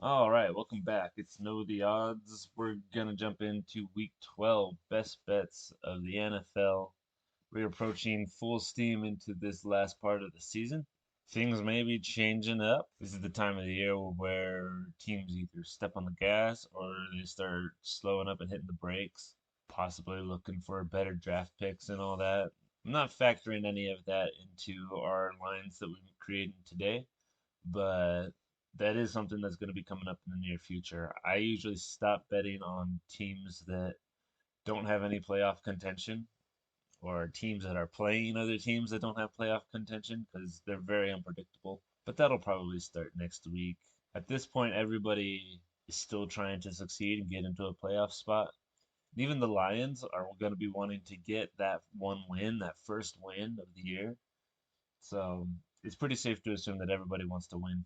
All right, welcome back. It's Know the Odds. We're going to jump into week 12, best bets of the NFL. We're approaching full steam into this last part of the season. Things may be changing up. This is the time of the year where teams either step on the gas or they start slowing up and hitting the brakes, possibly looking for better draft picks and all that. I'm not factoring any of that into our lines that we're creating today, but that is something that's going to be coming up in the near future. I usually stop betting on teams that don't have any playoff contention or teams that are playing other teams that don't have playoff contention because they're very unpredictable. But that'll probably start next week. At this point, everybody is still trying to succeed and get into a playoff spot. And even the Lions are going to be wanting to get that one win, that first win of the year. So it's pretty safe to assume that everybody wants to win.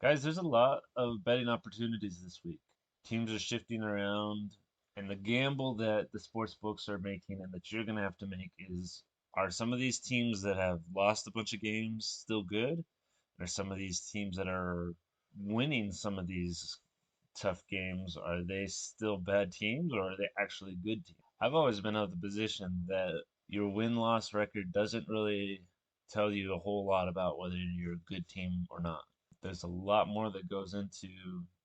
Guys, there's a lot of betting opportunities this week. Teams are shifting around, and the gamble that the sports books are making and that you're going to have to make is, are some of these teams that have lost a bunch of games still good? Are some of these teams that are winning some of these tough games, are they still bad teams or are they actually good teams? I've always been of the position that your win-loss record doesn't really tell you a whole lot about whether you're a good team or not. There's a lot more that goes into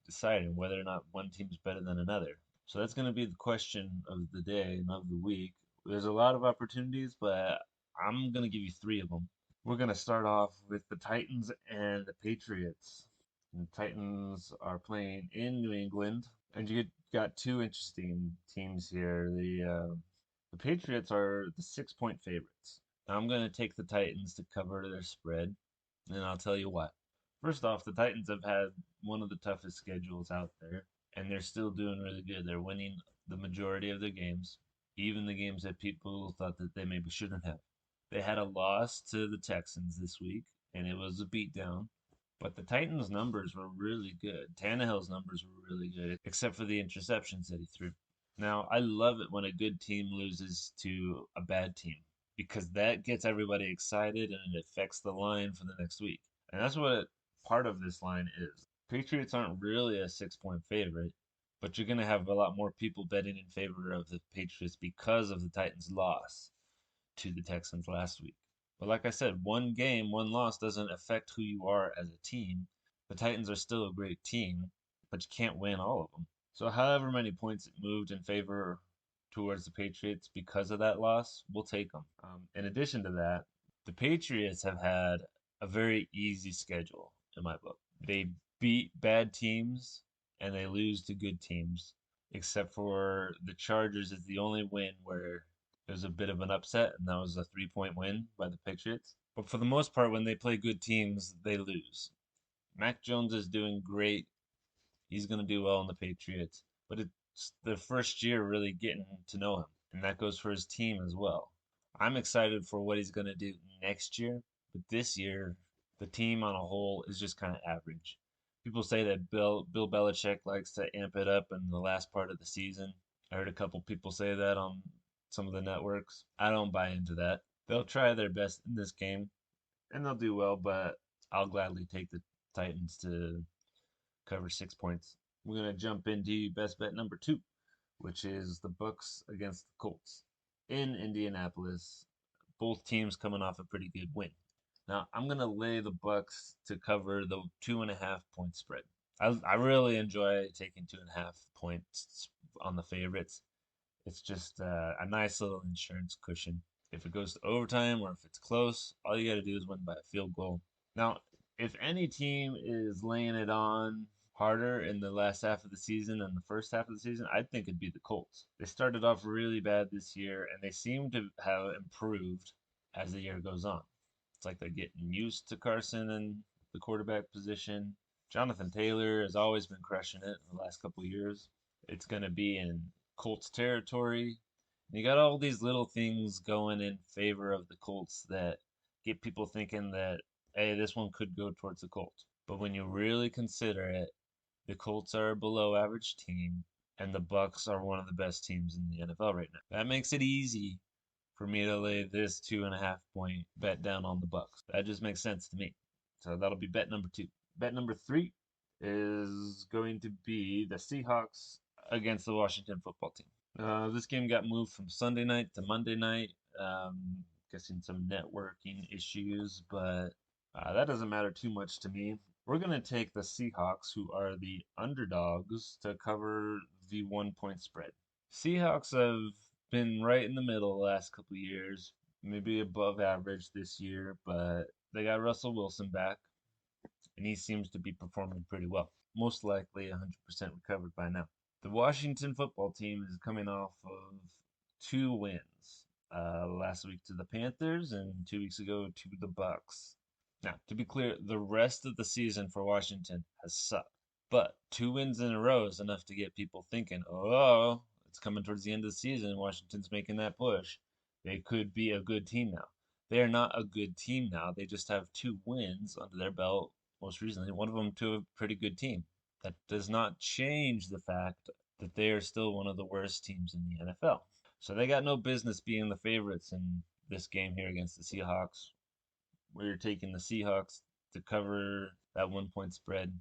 deciding whether or not one team's better than another. So that's going to be the question of the day and of the week. There's a lot of opportunities, but I'm going to give you three of them. We're going to start off with the Titans and the Patriots. And the Titans are playing in New England, and you got two interesting teams here. The Patriots are the 6 point favorites. Now I'm going to take the Titans to cover their spread, and I'll tell you why. First off, the Titans have had one of the toughest schedules out there, and they're still doing really good. They're winning the majority of their games, even the games that people thought that they maybe shouldn't have. They had a loss to the Texans this week, and it was a beatdown. But the Titans' numbers were really good. Tannehill's numbers were really good, except for the interceptions that he threw. Now, I love it when a good team loses to a bad team because that gets everybody excited and it affects the line for the next week. And that's what part of this line is. Patriots aren't really a 6 point favorite, but you're going to have a lot more people betting in favor of the Patriots because of the Titans' loss to the Texans last week. But like I said, one game, one loss doesn't affect who you are as a team. The Titans are still a great team, but you can't win all of them. So however many points it moved in favor towards the Patriots because of that loss, we'll take them. In addition to that, the Patriots have had a very easy schedule in my book. They beat bad teams and they lose to good teams, except for the Chargers is the only win where it was a bit of an upset, and that was a 3 point win by the Patriots. But for the most part, when they play good teams, they lose. Mac Jones is doing great. He's going to do well in the Patriots, but it's the first year really getting to know him, and that goes for his team as well. I'm excited for what he's going to do next year, but this year, the team on a whole is just kind of average. People say that Bill Belichick likes to amp it up in the last part of the season. I heard a couple people say that on some of the networks. I don't buy into that. They'll try their best in this game, and they'll do well, but I'll gladly take the Titans to cover 6 points. We're gonna jump into best bet number two, which is the Bucks against the Colts in Indianapolis. Both teams coming off a pretty good win. Now I'm gonna lay the Bucks to cover the 2.5 point spread. I really enjoy taking 2.5 points on the favorites. It's just a nice little insurance cushion. If it goes to overtime or if it's close, all you got to do is win by a field goal. Now, if any team is laying it on harder in the last half of the season than the first half of the season, I think it'd be the Colts. They started off really bad this year, and they seem to have improved as the year goes on. It's like they're getting used to Carson and the quarterback position. Jonathan Taylor has always been crushing it in the last couple of years. It's going to be in Colts territory. And you got all these little things going in favor of the Colts that get people thinking that, hey, this one could go towards the Colts. But when you really consider it, the Colts are a below average team, and the Bucks are one of the best teams in the NFL right now. That makes it easy for me to lay this 2.5 point bet down on the Bucks. That just makes sense to me. So that'll be bet number two. Bet number three is going to be the Seahawks against the Washington football team. This game got moved from Sunday night to Monday night. Guessing some networking issues, but that doesn't matter too much to me. We're going to take the Seahawks, who are the underdogs, to cover the 1 point spread. Seahawks have been right in the middle the last couple of years, maybe above average this year, but they got Russell Wilson back, and he seems to be performing pretty well. Most likely 100% recovered by now. The Washington football team is coming off of 2 wins. Last week to the Panthers and 2 weeks ago to the Bucks. Now, to be clear, the rest of the season for Washington has sucked. But 2 wins in a row is enough to get people thinking, oh, it's coming towards the end of the season. Washington's making that push. They could be a good team now. They are not a good team now. They just have 2 wins under their belt most recently. One of them to a pretty good team. That does not change the fact that they are still one of the worst teams in the NFL. So they got no business being the favorites in this game here against the Seahawks. We're taking the Seahawks to cover that 1 point spread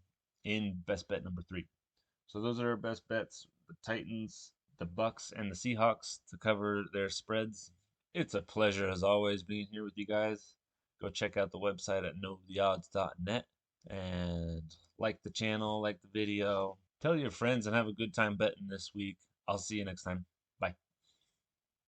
in best bet number 3. So those are our best bets: the Titans, the Bucks, and the Seahawks to cover their spreads. It's a pleasure as always being here with you guys. Go check out the website at knowtheodds.net and like the channel, like the video. Tell your friends and have a good time betting this week. I'll see you next time. Bye.